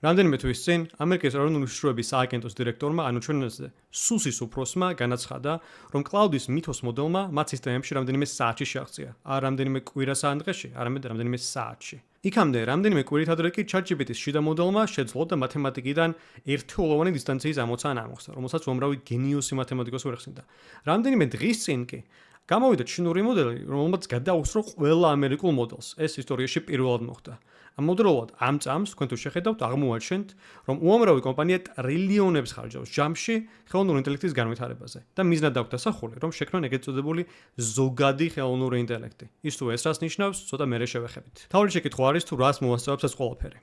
რამდენიმე თვის წინ ამერიკის ეროვნული უშიშროების სააგენტოს დირექტორმა ანუ ჩვენზე სუსის უფროსმა განაცხადა, რომ კლაუდის მითოს მოდელმა მათ სისტემებში რამდენიმე საათში შეაღწია. არ რამდენიმე კვირას ან დღეში, არამედ რამდენიმე საათში. იქამდე რამდენიმე კვირით ადრე კი ChatGPT-ის შიდა მოდელმა შეძლო და მათემატიკიდან ერთეულოვანი დისტანციის ამოცანა ამოხსნა, რომელსაც უამრავი გენიოსი მათემატიკოსი ვერ ხსნიდა. რამდენიმე დღის წინ კი გამოვიდა ჩინური მოდელი, რომელმაც გადაუსწრო ყველა ამერიკულ მოდელს. ეს ისტორიაში პირველად მოხდა. ამავდროულად ამ წამს თქვენ თუ შეხედავთ, აღმოაჩენთ, რომ უამრავი კომპანია ტრილიონებს ხარჯავს ჯამში ხელოვნური ინტელექტის განვითარებაზე და მიზნად აქვს დასახული, რომ შექმნან ეგეთ წოდებული ზოგადი ხელოვნური ინტელექტი. ის თუ ეს რას ნიშნავს, ცოტა მერე შევეხებით. თავი შეკითხვა არის თუ რას მოასწავებს ეს ყველაფერი.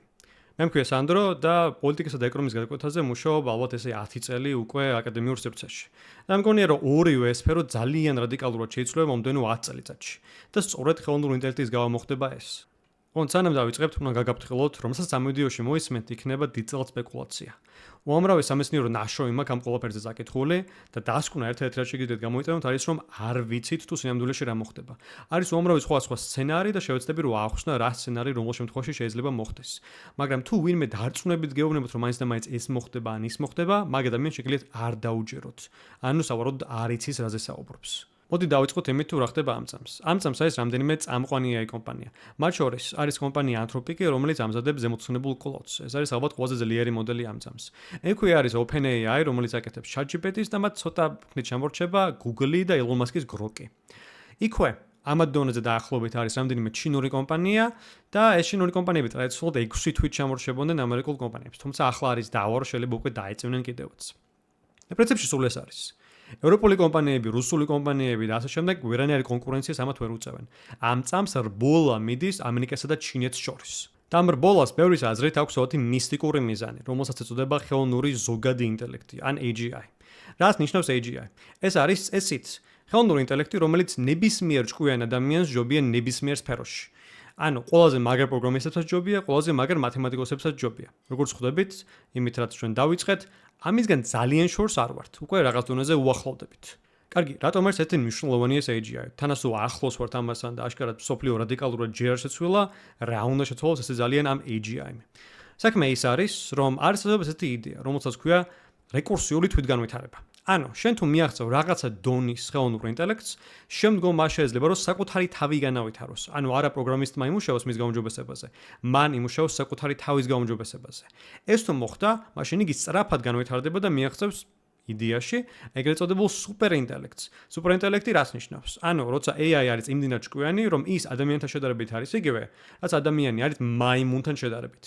მე მქვია სანდრო და პოლიტიკასა და ეკონომიკის გადაკვეთაზე მუშაობ ალბათ ესე 10 წელი უკვე აკადემიურ სივრცეში. და მგონია რომ ორივე სფერო ძალიან რადიკალურად შეიცვლება მომდევნო 10 წელიწადში. და სწორედ ხელოვნური ინტელექტის გავა მოხდება ეს. სანამ დავიწყებთ, უნდა გაგაფრთხილოთ, რომ სამ ვიდეოში მოისმენთ, იქნება დიდწილად სპეკულაცია. უამრავი სამეცნიერო ნაშრომი მაქვს ამ ყველაფერზე წაკითხული და დასკვნა ერთ-ერთი რაც შეგიძლიათ გამოიყენოთ არის რომ არ ვიცით თუ სინამდვილეში რა მოხდება. არის უამრავი სხვა სცენარი და შევეცდები რომ აახსნა რა სცენარი რომელ შემთხვევაში შეიძლება მოხდეს. მაგრამ თუ ვინმე დარწმუნებით გეუბნებოთ რომ მაინც და მაინც ეს მოხდება ან ის მოხდება, მაგ ადამიანს შეგიძლიათ არ დაუჯეროთ. ანუ სავარაუდოდ არ იცის რაზე საუბრობს. მოდი დავიწყოთ იმით თუ რა ხდება ამ წამს. ამ წამს არის რამდენიმე წამყვანი AI კომპანია. მათ შორის არის კომპანია Anthropic, რომელიც ამზადებს ზემოხსენებულ კლოდს. ეს არის ალბათ ყველაზე ძლიერი მოდელი ამ წამს. ექვე არის OpenAI, რომელიც აკეთებს ChatGPT-ს და მათ ცოტა ხნით შემორჩება Google და Elon Musk-ის Grok-ი. იქვე ამად დონეზე დაახლოებით არის რამდენიმე ჩინური კომპანია და ეს ჩინური კომპანიები ტრადიციულად 6 თვით შემორჩებოდნენ ამერიკულ კომპანიებს. თუმცა ახლა არის დავა, რომ შეიძლება უკვე დაეწევნენ კიდევაც. პრინციპში სულ ეს არის. ევროპული კომპანიები, რუსული კომპანიები და ასე შემდეგ ვერანაირი კონკურენციას ამათ ვერ უწევენ. ამ წამს რბოლა მიდის ამერიკასა და ჩინეთს შორის. და ამ რბოლას ბევრის აზრით აქვს ოთი მისტიკური მიზანი, რომელსაც ეწოდება ხელოვნური ზოგადი ინტელექტი, ან AGI. რას ნიშნავს AGI? ეს არის ესიც ხელოვნური ინტელექტი, რომელიც ნებისმიერ ჭკვიან ადამიანს ჯობია ნებისმიერ სფეროში. ანუ ყველაზე მაგარ პროგრამისტებსაც ჯობია, ყველაზე მაგარ მათემატიკოსებსაც ჯობია. როგორც ხვდებით, იმით რაც ჩვენ დავიწყეთ, ამისგან ძალიან შორს არ ვართ. უკვე რაღაც დონეზე უახლოვდებით. კარგი, რატომ არის ესეთი მნიშვნელოვანი ეს AGI? თანასო ახლოს ვართ ამასთან და აშკარად სოფლიო რადიკალურად ჯერ არ შეცვლილა, რა უნდა შეცვალოს ესე ძალიან ამ AGI-მი. საქმე ის არის, რომ არის ესეთი იდეა, რომელსაც ქვია რეკურსიული თვითგანვითარება. ანუ, შენ თუ მიაღწევ რაღაცა დონის ხელოვნურ ინტელექტს, შემდგომ მას შეიძლება რომ საკუთარი თავი განავითაროს. ანუ არა პროგრამისტმა იმუშაოს მის გაუმჯობესებაზე, მან იმუშაოს საკუთარი თავის გაუმჯობესებაზე. ეს თუ მოხდა, მაშინ იგი სწრაფად განვითარდება და მიაღწევს იდეაში ეგრეთ წოდებულ სუპერინტელექტს. სუპერინტელექტი რას ნიშნავს? ანუ, როცა AI არის იმდენად ჭკვიანი, რომ ის ადამიანთან შედარებით არის იგივე, რაც ადამიანი არის მაიმუნთან შედარებით.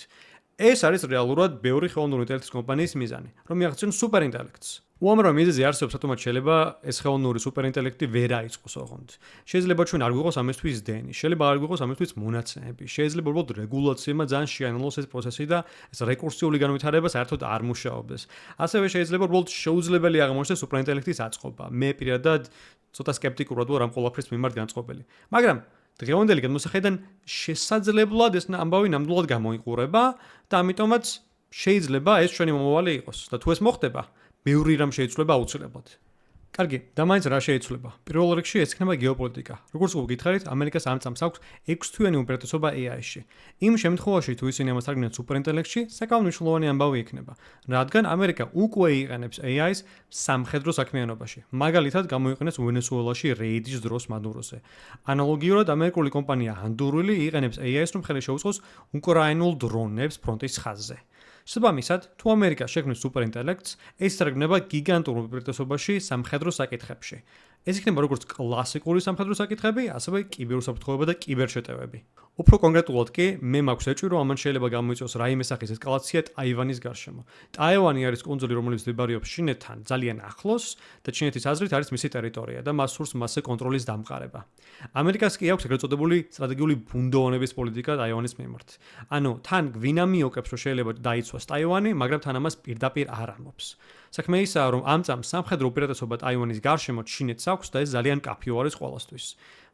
ეს არის რეალურად ბევრი ხელოვნური ინტელექტის კომპანიის მიზანი, რომ მიაღწიონ სუპერინტელექტს. უამრავი მიზეზი არსებობს, რატომაც შეიძლება ეს ხელოვნური სუპერინტელექტი ვერ აიწყოს ოღონდ. შეიძლება ჩვენ არ გვიყოს ამისთვის დენი, შეიძლება არ გვიყოს ამისთვის მონაცემები, შეიძლება უბრალოდ რეგულაციებმა ძალიან შეანალოს ეს პროცესი და ეს რეკურსიული განვითარება საერთოდ არ მუშაობდეს. ასევე შეიძლება უბრალოდ შეუძლებელი აღმოჩნდეს სუპერინტელექტის აწყობა. მე პირადად ცოტა სკეპტიკურად ვარ ამ ყველაფრის მიმართ განწყობილი. მაგრამ დღევანდელი გადმოსახედიდან შესაძლებლად ეს ამბავი ნამდვილად გამოიყურება და ამიტომაც შეიძლება ეს ჩვენი მომავალი იყოს. და თუ ეს მოხდება, ბევრი რამ შეიცვლება აუცილებლად. კარგი, და მაინც რა შეიცვლება? პირველ რიგში ეს იქნება გეოპოლიტიკა. როგორც გითხარით, ამერიკას ამ წამს აქვს 6 თვიანი უპირატესობა AI-ში. იმ შემთხვევაში, თუ ისინი ამას თარგმნიან სუპერინტელექტში, საკმაოდ მნიშვნელოვანი ამბავი იქნება, რადგან ამერიკა უკვე იყენებს AI-ს სამხედრო საქმიანობაში. მაგალითად, გამოიყენეს ვენესუელაში რეიდის დროს მადუროზე. ანალოგიურად, ამერიკული კომპანია Anduril იყენებს AI-ს, რომ ხელი შეუწყოს უკრაინულ დრონებს ფრონტის ხაზზე. შესაბამისად, თუ ამერიკა შექმნის სუპერინტელექტს, ეს თარგმნება გიგანტურ უპირატესობაში სამხედრო საკითხებში. ეს იქნება როგორც კლასიკური სამხედრო საკითხები, ასევე კიბერუსაფრთხოება და კიბერშეტევები. უფრო კონკრეტულად კი, მე მაქვს ეჭვი, რომ ამან შეიძლება გამოიწვიოს რაიმე სახის ესკალაცია ტაივანის გარშემო. ტაივანი არის კუნძული, რომელიც მდებარეობს ჩინეთთან ძალიან ახლოს და ჩინეთის აზრით არის მისი ტერიტორია და მას სურს მასზე კონტროლის დამყარება. ამერიკას კი აქვს ეგრეთ წოდებული სტრატეგიული ბუნდოვანების პოლიტიკა ტაივანის მიმართ. ანუ თან გვინა მიოკებს, რომ შეიძლება დაიცვას ტაივანი, მაგრამ თან ამას პირდაპირ არ ამბობს. საქმე ისაა, რომ ამ წამს სამხედრო უპირატესობა ტაივანის გარშემო ჩინეთს აქვს და ეს ძალიან კაფეო არის ყველასთვის.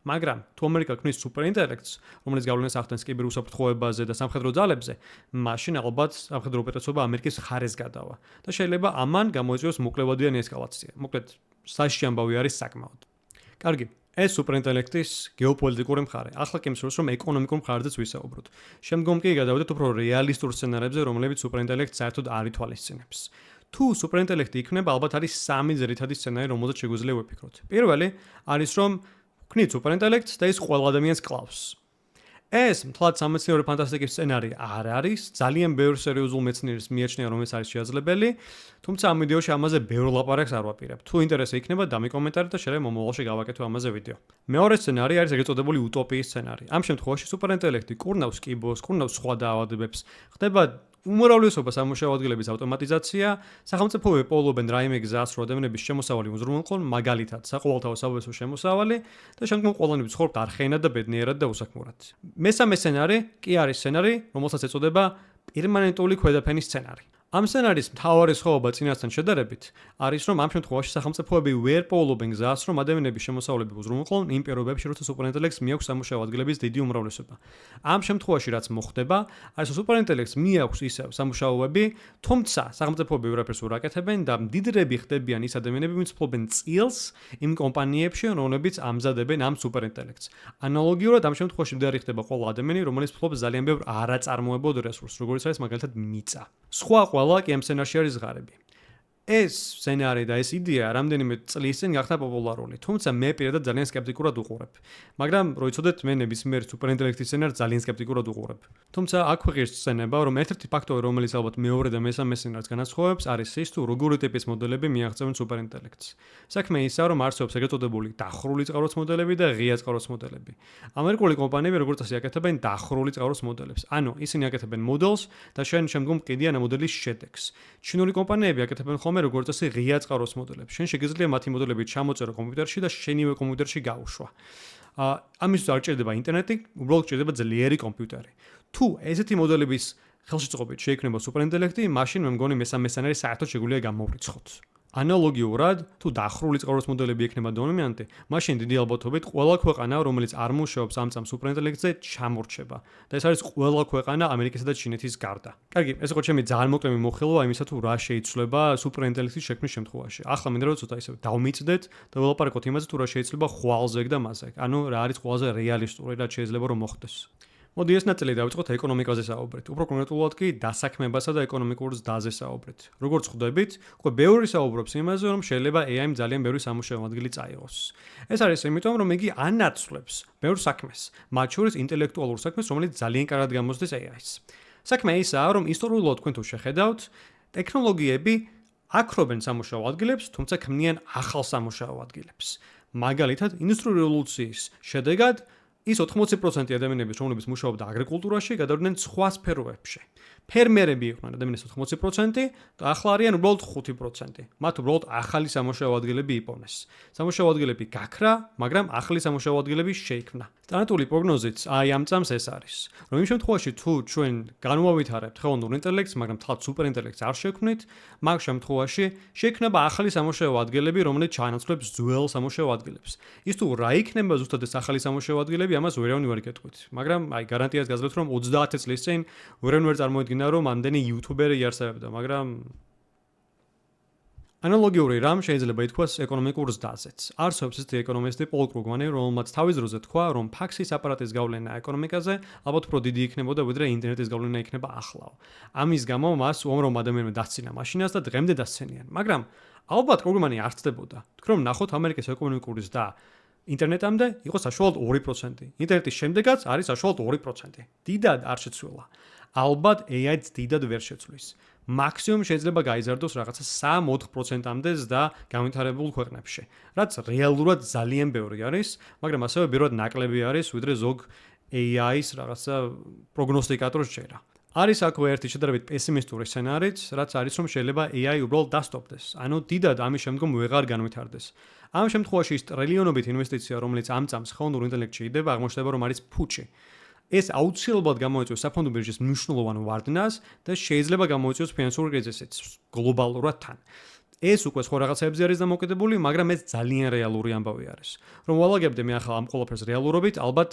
მაგრამ თუ ამერიკა ქმნის სუპერინტელექტს, რომელიც გავლენას ახდენს კიბერუსაფრთხოებაზე და სამხედრო ძალებზე, მაშინ ალბათ სამხედრო უპირატესობა ამერიკის მხარეს გადავა და შეიძლება ამან გამოიწვიოს მოკლევადიანი ესკალაცია. მოკლედ, საშიში ამბავი არის საკმაოდ. კარგი, ეს სუპერინტელექტის გეოპოლიტიკური მხარე. ახლა კი მსურს რომ ეკონომიკურ მხარეზეც ვისაუბროთ. შემდგომ კი გადავიდეთ უფრო რეალისტურ სცენარებზე, რომლებიც სუპერინტელექტს საერთოდ არ ითვალისწინებს. თუ სუპერინტელექტი იქნება, ალბათ არის სამი ძირითადი სცენარი, რომელზეც შეგვიძლია ვიფიქროთ. პირველი არის რომ ვქნით სუპერინტელექტს და ის ყველა ადამიანს კლავს. ეს მთლად სამეცნიერო ფანტასტიკის სცენარი არ არის, ძალიან ბევრ სერიოზულ მეცნიერს მიაჩნია რომ ეს არის შესაძლებელი, თუმცა ამ ვიდეოში ამაზე ბევრ ლაპარაკს არ ვაპირებ. თუ ინტერესი იქნება, დამიკომენტარეთ და შეიძლება მომავალში გავაკეთო ამაზე ვიდეო. მეორე სცენარი არის ეგრეთ წოდებული უტოპიის სცენარი. ამ შემთხვევაში სუპერინტელექტი კურნავს კიბოს, კურნავს სხვა დაავადებებს, ხდება უმრავლესობა სამუშაო ადგილების ავტომატიზაცია, სახელმწიფოები პოულობენ რაიმე გზას, რომ ადამიანების შემოსავალი უზრუნველყონ, მაგალითად, საყოველთაო საბავშვო შემოსავალი და შემდგომ ყველანი ცხოვრობთ არხეინად და ბედნიერად და უსაქმურად. მესამე სცენარი კი არის სცენარი, რომელსაც ეწოდება პერმანენტული ქვედაფენის სცენარი. ამ სცენარის მთავარი სხვაობა წინასთან შედარებით არის, რომ ამ შემთხვევაში სახელმწიფოები ვერ პოულობენ გზას, რომ ადამიანების შემოსავლები უზრუნველყონ იმ პირობებში, როცა სუპერინტელექტს მიაქვს სამუშაო ადგილების დიდი უმრავლესობა. ამ შემთხვევაში რაც მოხდება, არის რომ სუპერინტელექტს მიაქვს ისევ სამუშაოები, თუმცა სახელმწიფოები ვერაფერს ვერ აკეთებენ და მდიდრები ხდებიან ის ადამიანები, ვინც ფლობენ წილს იმ კომპანიებში, რომლებიც ამზადებენ ამ სუპერინტელექტს. ანალოგიურად ამ შემთხვევაში მდიდარი ხდება ყველა ადამიანი, რომელიც ფლობს ძალიან ბევრ არაწარმოებოდ რესურსს, როგორც არის მაგალითად მიწა. სხვა ყველა კი ამ სცენარში არის ღარიბი. ეს სცენარი და ეს იდეა რამდენიმე წლის წინ გახდა პოპულარული, თუმცა მე პირადად ძალიან სკეპტიკურად უყურებ. მაგრამ რო იცოდეთ, მე ნებისმიერ სუპერინტელექტის სცენარს ძალიან სკეპტიკურად უყურებ. თუმცა აქ ვიღირს სცენება, რომ ერთ-ერთი ფაქტორი, რომელიც ალბათ მეორე და მესამე სცენარს განასხვავებს, არის ის, თუ როგორი ტიპის მოდელები მიაღწევენ სუპერინტელექტს. საქმე ისაა, რომ არსებობს ეგრეთ წოდებული დახრული წყაროს მოდელები და ღია წყაროს მოდელები. ამერიკული კომპანიები როგორც წესი აკეთებენ დახრული წყაროს მოდელებს. ანუ ისინი აკეთებენ მოდელს და შემდგომ ყიდიან ამ მოდელის შედეგს. ჩინური კომპანიები აკეთებენ ხოლმე როგორც წესი ღია წყაროს მოდელებს. შენ შეგიძლია მათი მოდელები ჩამოწერო კომპიუტერში და შენივე კომპიუტერში გაუშვა. ამისთვის არ ჭირდება ინტერნეტი, უბრალოდ ჭირდება ძლიერი კომპიუტერი. თუ ესეთი მოდელების ხელშეწყობით შეიქმნება სუპერინტელექტი, მაშინ მე მგონი მესამე სცენარი საერთოდ შეგვიძლია გამოვრიცხოთ. ანალოგიურად, თუ დახრული წყაროს მოდელები იქნება დომინანტი, მაშინ დიდი ალბათობით ყველა ქვეყანა, რომელიც არ მუშაობს ამ წამს სუპერინტელექტზე, ჩამორჩება. და ეს არის ყველა ქვეყანა ამერიკისა და ჩინეთის გარდა. კარგი, ეს იყო ჩემი ძალიან მოკლე მიმოხილვა იმისა, თუ რა შეიცვლება სუპერინტელექტის შექმნის შემთხვევაში. ახლა მინდა რომ ცოტა ისე დავმიწდეთ და ველაპარაკოთ იმაზე, თუ რა შეიცვლება ხვალზეგ და მასეგ. ანუ რა არის ყველაზე რეალისტური, რაც შეიძლება რომ მოხდეს. მოდი ეს ნაწილი დავიწყოთ ეკონომიკაზე საუბრით. უფრო კონკრეტულად კი დასაქმებასა და ეკონომიკურ ზრდაზე საუბრით. როგორც ხვდებით, უკვე ბევრი საუბრობს იმაზე, რომ შეიძლება AI-მ ძალიან ბევრი სამუშაო ადგილი წაიღოს. ეს არის იმიტომ, რომ იგი ანაცვლებს ბევრ საქმეს, მათ შორის ინტელექტუალურ საქმეს, რომელიც ძალიან კარგად გამოსდის AI-ს. საქმე ისაა, რომ ისტორიულად თქვენ თუ შეხედავთ, ტექნოლოგიები აქრობენ სამუშაო ადგილებს, თუმცა ქმნიან ახალ სამუშაო ადგილებს. მაგალითად, ინდუსტრიული რევოლუციის შედეგად ის 80% ადამიანების, რომლებიც მუშაობდა აგრიკულტურაში, გადავიდნენ სხვა სფეროებში. ფერმერები იყვნენ ადამიანის 80% და ახლა არიან უბრალოდ 5%. მათ უბრალოდ ახალი სამუშაო ადგილები იპოვნეს. სამუშაო ადგილები გაქრა, მაგრამ ახალი სამუშაო ადგილები შეიქმნა. სტანდარტული პროგნოზით აი ამ წამს ეს არის, რომ იმ შემთხვევაში თუ ჩვენ განვავითარებთ ხელოვნურ ინტელექტს, მაგრამ თლად სუპერინტელექტს არ შევქმნით, მაგ შემთხვევაში შეიქმნება ახალი სამუშაო ადგილები, რომელიც ჩაანაცვლებს ძველ სამუშაო ადგილებს. ის თუ რა იქნება ზუსტად ეს ახალი სამუშაო ადგილები, ამას ვერავინ ვერ გეტყვით. მაგრამ აი გარანტიას გაძლევთ, რომ 30 წლის წინ ვერავინ ვერ წარმოედგინა, რომ ამდენი იუთუბერი იარსებებდა, მაგრამ ანალოგიური რამ შეიძლება ითქვას ეკონომიკურ ზრდაზეც. არსებობს ისეთი ეკონომისტი პოლ კრუგმანი, რომელმაც თავის დროზე თქვა, რომ ფაქსის აპარატის გავლენა ეკონომიკაზე ალბათ უფრო დიდი იქნებოდა, ვიდრე ინტერნეტის გავლენა იქნება ახლავ. ამის გამო მას უამრავ ადამიანმა დასცინა მაშინას და დღემდე დასცენიან. მაგრამ ალბათ კრუგმანი არ ცდებოდა. თქვენ რომ ნახოთ ამერიკის ეკონომიკური ზრდა ინტერნეტამდე იყო საშუალოდ 2%. ინტერნეტის შემდეგაც არის საშუალოდ 2%. დიდად არ შეცვლილა. ალბათ AI-ც დიდად ვერ შეცვლის. მაქსიმუმ შეიძლება გაიზარდოს რაღაცა 3-4%-ამდე ზრდა განვითარებულ ქვეყნებში, რაც რეალურად ძალიან ბევრი არის, მაგრამ ასევე ბევრად ნაკლები არის, ვიდრე ზოგ AI-ის რაღაცა პროგნოსტიკატორს ჯერა. არის აქვე ერთი შედარებით პესიმისტური სცენარიც, რაც არის რომ შეიძლება AI უბრალოდ დასტოპდეს, ანუ დიდად ამის შემდგომ ვეღარ განვითარდეს. ამ შემთხვევაში ის ტრილიონობით ინვესტიცია, რომელიც ამ წამს ხელოვნურ ინტელექტში იდება, აღმოჩნდება რომ არის ფუჭი. ეს აუცილებლად გამოიწვევს საფონდო ბირჟის მნიშვნელოვან ვარდნას და შეიძლება გამოიწვევს ფინანსური კრიზისიც გლობალურად თან. ეს უკვე სხვა რაღაცებზე არის დამოკიდებული, მაგრამ ეს ძალიან რეალური ამბავი არის. რომ ვალაგებდე მე ახლა ამ ყველაფერს რეალურობით, ალბათ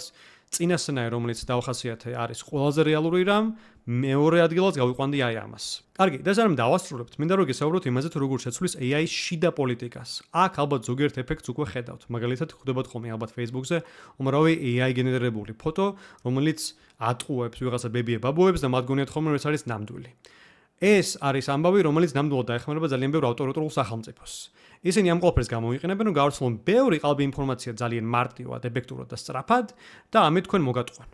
წინასწენარი, რომელიც დავხასიათე, არის ყველაზე რეალური რამ, მეორე ადგილას გავიყვანდი აი ამას. კარგი, და სანამ დავასრულებთ, მინდა რომ გესაუბროთ იმაზე, თუ როგორ შეცვლის AI-ის შიდა პოლიტიკას. აქ ალბათ ზოგიერთ ეფექტს უკვე ხედავთ. მაგალითად, ხვდებათ ხოლმე ალბათ Facebook-ზე უმრავი AI გენერირებული ფოტო, რომელიც ატყუებს ვიღაცა ბებია-ბაბუებს და მათ გონიათ ხოლმე, რომ ეს არის ნამდვილი. ეს არის ამბავი, რომელიც ნამდვილად დაეხმარება ძალიან ბევრ ავტორიტარულ სახელმწიფოს. ისინი ამ ყველაფერს გამოიყენებენ, რომ გავრცელონ ბევრი ყალბი ინფორმაცია ძალიან მარტივად, ეფექტურად და სწრაფად და ამით თქვენ მოგატყვენ.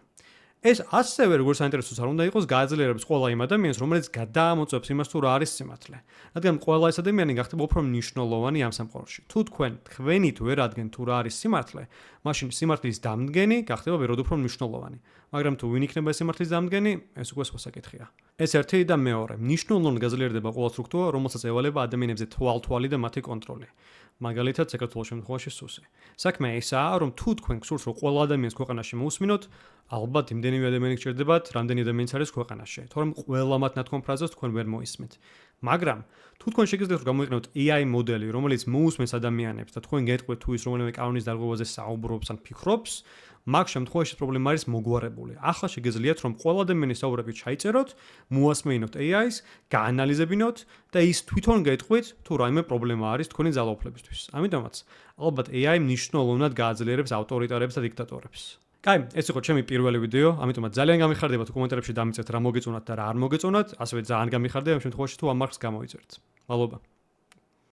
ეს ასევე როგორც საინტერესოც არ უნდა იყოს, გააძლიერებს ყველა იმ ადამიანს, რომელიც გადაამოწევს იმას, თუ რა არის სიმართლე. რადგან ყველა ეს ადამიანი გახდება უფრო მნიშვნელოვანი ამ სამყაროში. თუ თქვენით ვერ ადგენთ თუ რა არის სიმართლე, მაშინ სიმართლის დამდგენი გახდება ვეროდ უფრო მნიშვნელოვანი. მაგრამ თუ ვინ იქნება სიმართლის დამდგენი, ეს უკვე სხვა საკითხია. ეს ერთი და მეორე, მნიშვნელოვნად გაძლიერდება ყველა სტრუქტურა, რომელსაც ევალება ადამიანებზე თვალთვალი და მათი კონტროლი. მაგალითად, საქართველოს შემთხვევაში სუსი. საქმე ისაა, რომ თუ თქვენ გსურთ, რომ ყველა ადამიანს ქვეყანაში მოусმინოთ, ალბათ იმდენივე ადამიანი გჭირდებათ, რამდენი ადამიანიც არის ქვეყანაში. თორემ ყველა მათ ნათქვამ ფრაზას თქვენ ვერ მოისმენთ. მაგრამ თუ თქვენ შეგიძლიათ რომ გამოიყენოთ AI მოდელი, რომელიც მოусმენს ადამიანებს და თქვენ გეტყვით თუ ის რომელიმე კანონის დარღვევაზე საუბრობს ან ფიქრობს, მაგ შემთხვევაში პრობლემა არის მოგვარებული. ახლა შეგიძლიათ რომ ყველა ადამიანის საუბრები ჩაიწეროთ, მოასმენინოთ AI-ს, გაანალიზებინოთ და ის თვითონ გეტყვით თუ რაიმე პრობლემა არის თქვენი ძალაუფლებისთვის. ამიტომაც ალბათ AI მნიშვნელოვნად გააძლიერებს ავტორიტარებს და დიქტატორებს. კაი, ეს იყო ჩემი პირველი ვიდეო, ამიტომაც ძალიან გამიხარდება თუ კომენტარებში დამიწევთ რა მოგეწონათ და რა არ მოგეწონათ, ასევე ძალიან გამიხარდება იმ შემთხვევაში თუ ამ მარკს გამოიწერთ. მადლობა.